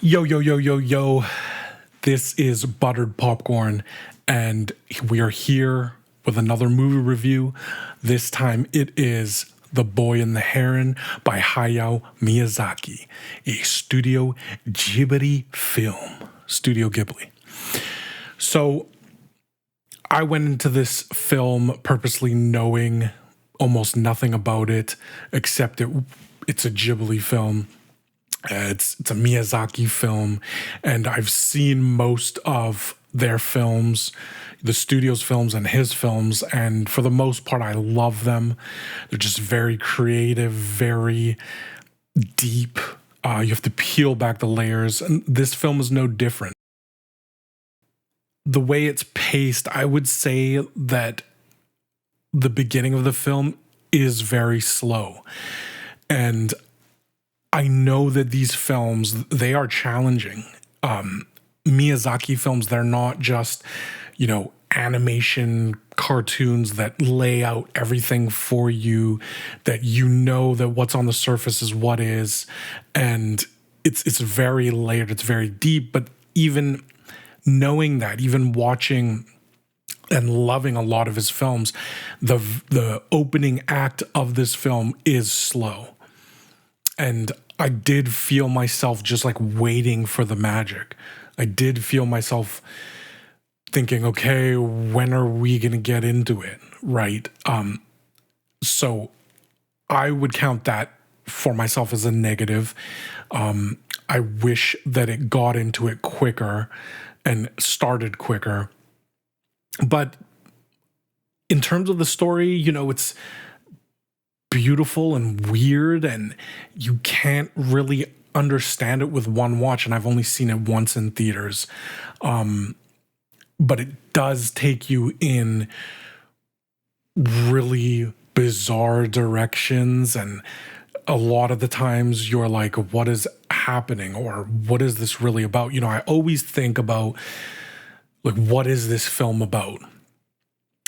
Yo, yo, yo, yo, yo. This is Buttered Popcorn, and we are here with another movie review. This time it is The Boy and the Heron by Hayao Miyazaki, a Studio Ghibli film. Studio Ghibli. So I went into this film purposely knowing almost nothing about it, except it's a Ghibli film. It's a Miyazaki film, and I've seen most of their films, the studio's films and his films, and for the most part, I love them. They're just very creative, very deep. You have to peel back the layers, and this film is no different. The way it's paced, I would say that the beginning of the film is very slow, and I know that these films, they are challenging. Miyazaki films, they're not just, animation cartoons that lay out everything for you, that that what's on the surface is what is. And it's very layered, it's very deep. But even knowing that, even watching and loving a lot of his films, the opening act of this film is slow. And I did feel myself just like waiting for the magic. I did feel myself thinking, okay, when are we going to get into it? Right. So I would count that for myself as a negative. I wish that it got into it quicker and started quicker. But in terms of the story, it's beautiful and weird, and you can't really understand it with one watch, and I've only seen it once in theaters. But it does take you in really bizarre directions, and a lot of the times you're like, what is happening, or what is this really about? I always think about, like, what is this film about?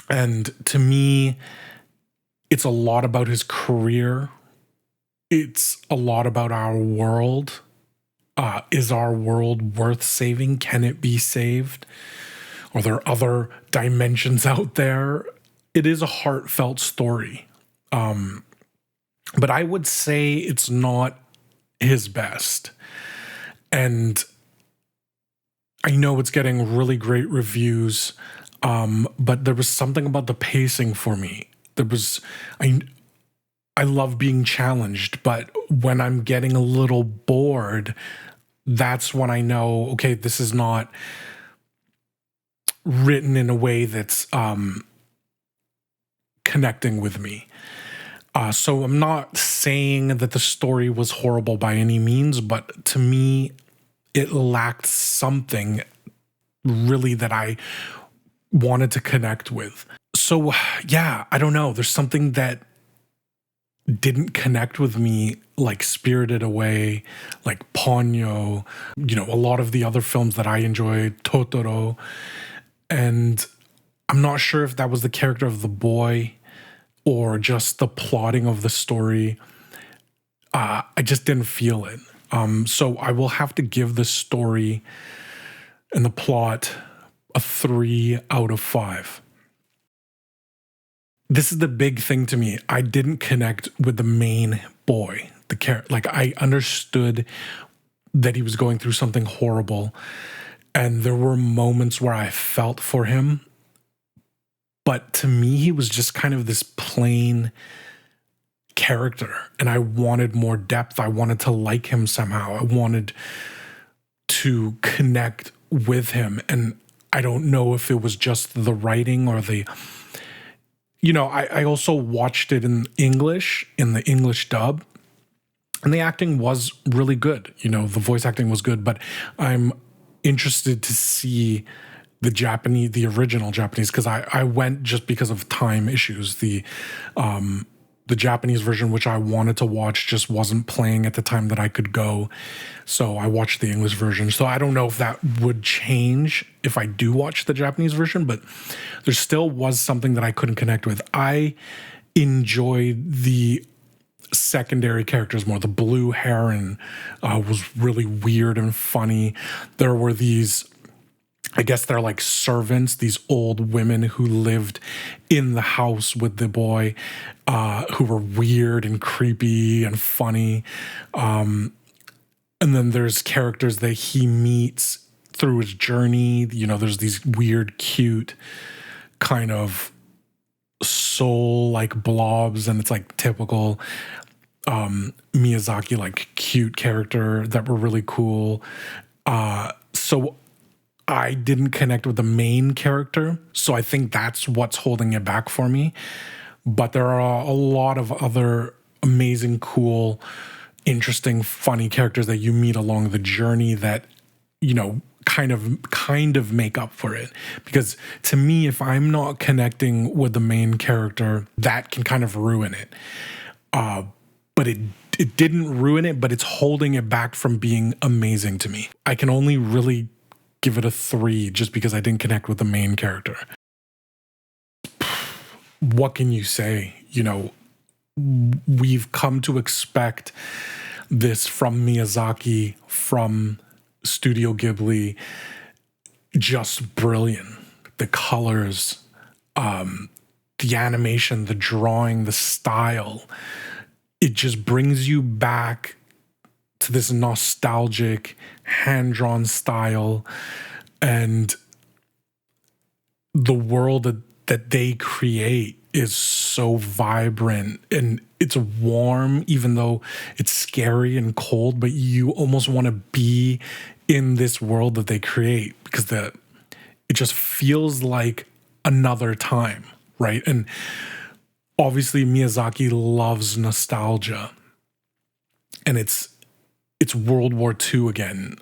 And to me, it's a lot about his career. It's a lot about our world. Is our world worth saving? Can it be saved? Are there other dimensions out there? It is a heartfelt story. But I would say it's not his best. And I know it's getting really great reviews, but there was something about the pacing for me. I love being challenged, but when I'm getting a little bored, that's when I know, okay, this is not written in a way that's connecting with me. So I'm not saying that the story was horrible by any means, but to me, it lacked something really that I wanted to connect with. So, yeah, I don't know. There's something that didn't connect with me, like Spirited Away, like Ponyo, a lot of the other films that I enjoyed, Totoro. And I'm not sure if that was the character of the boy or just the plotting of the story. I just didn't feel it. So I will have to give the story and the plot a 3 out of 5. This is the big thing to me. I didn't connect with the main boy, the character. Like, I understood that he was going through something horrible, and there were moments where I felt for him. But to me, he was just kind of this plain character, and I wanted more depth. I wanted to like him somehow. I wanted to connect with him, and I don't know if it was just the writing or the... I also watched it in the English dub, and the acting was really good. The voice acting was good, but I'm interested to see the original Japanese, because I went just because of time issues. The Japanese version, which I wanted to watch, just wasn't playing at the time that I could go. So I watched the English version. So I don't know if that would change if I do watch the Japanese version, but there still was something that I couldn't connect with. I enjoyed the secondary characters more. The blue heron was really weird and funny. There were these, I guess they're like servants, these old women who lived in the house with the boy, who were weird and creepy and funny. And then there's characters that he meets through his journey. You know, there's these weird, cute kind of soul like blobs, and it's like typical Miyazaki like cute character that were really cool. So I didn't connect with the main character, so I think that's what's holding it back for me. But there are a lot of other amazing, cool, interesting, funny characters that you meet along the journey that, you know, kind of make up for it. Because to me, if I'm not connecting with the main character, that can kind of ruin it. But it didn't ruin it, but it's holding it back from being amazing to me. I can only really give it a 3 just because I didn't connect with the main character. What can you say? You know, we've come to expect this from Miyazaki, from Studio Ghibli. Just brilliant. The colors, the animation, the drawing, the style. It just brings you back to this nostalgic, hand-drawn style, and the world that they create is so vibrant, and it's warm, even though it's scary and cold, but you almost want to be in this world that they create, because it just feels like another time, right? And obviously Miyazaki loves nostalgia, and it's World War II again.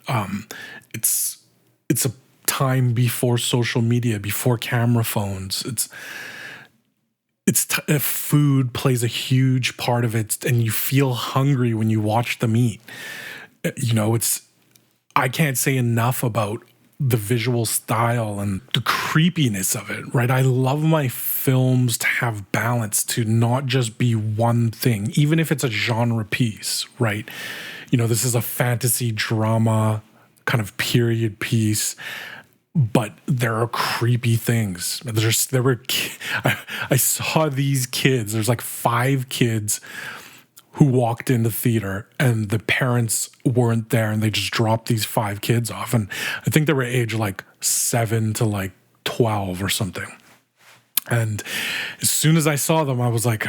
It's a time before social media, before camera phones. Food plays a huge part of it, and you feel hungry when you watch them eat. You know, I can't say enough about the visual style and the creepiness of it, right? I love my films to have balance, to not just be one thing, even if it's a genre piece, right? You know, this is a fantasy drama kind of period piece, but there are creepy things. I saw these kids. There's like 5 kids who walked in the theater, and the parents weren't there, and they just dropped these 5 kids off. And I think they were age like 7 to like 12 or something. And as soon as I saw them, I was like,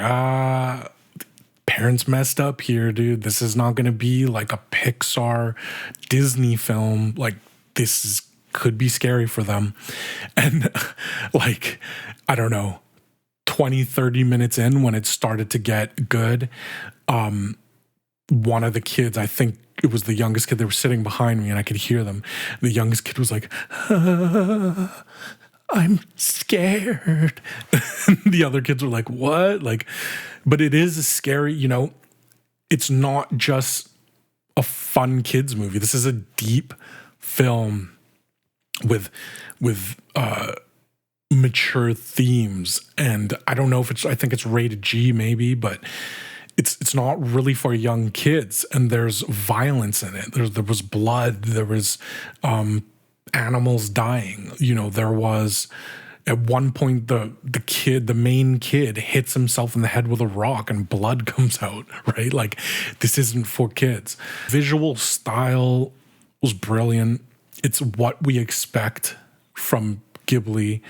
parents messed up here, dude. This is not going to be like a Pixar Disney film. Like, could be scary for them. And like, I don't know, 20, 30 minutes in, when it started to get good, one of the kids, I think it was the youngest kid, they were sitting behind me and I could hear them. The youngest kid was like, I'm scared. And the other kids were like, what? Like, but it is scary, you know. It's not just a fun kids movie. This is a deep film with mature themes, and I don't know if I think it's rated G maybe, but it's not really for young kids, and there's violence in it. There was blood, there was animals dying. You know, there was at one point the main kid hits himself in the head with a rock and blood comes out, right? Like, this isn't for kids. Visual style was brilliant. It's what we expect from Ghibli.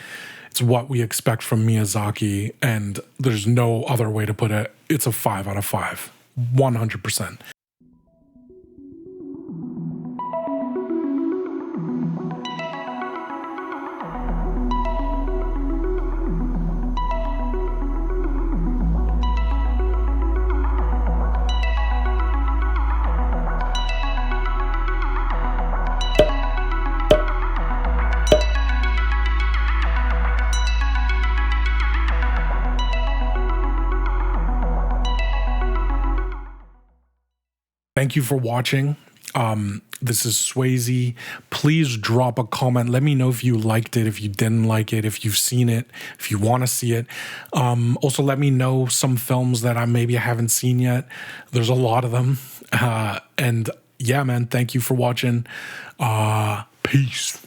It's what we expect from Miyazaki, and there's no other way to put it. It's a 5 out of 5, 100%. Thank you for watching. This is Swayze. Please drop a comment. Let me know if you liked it, if you didn't like it, if you've seen it, if you want to see it. Also, let me know some films that I haven't seen yet. There's a lot of them. And yeah, man, thank you for watching. Peace.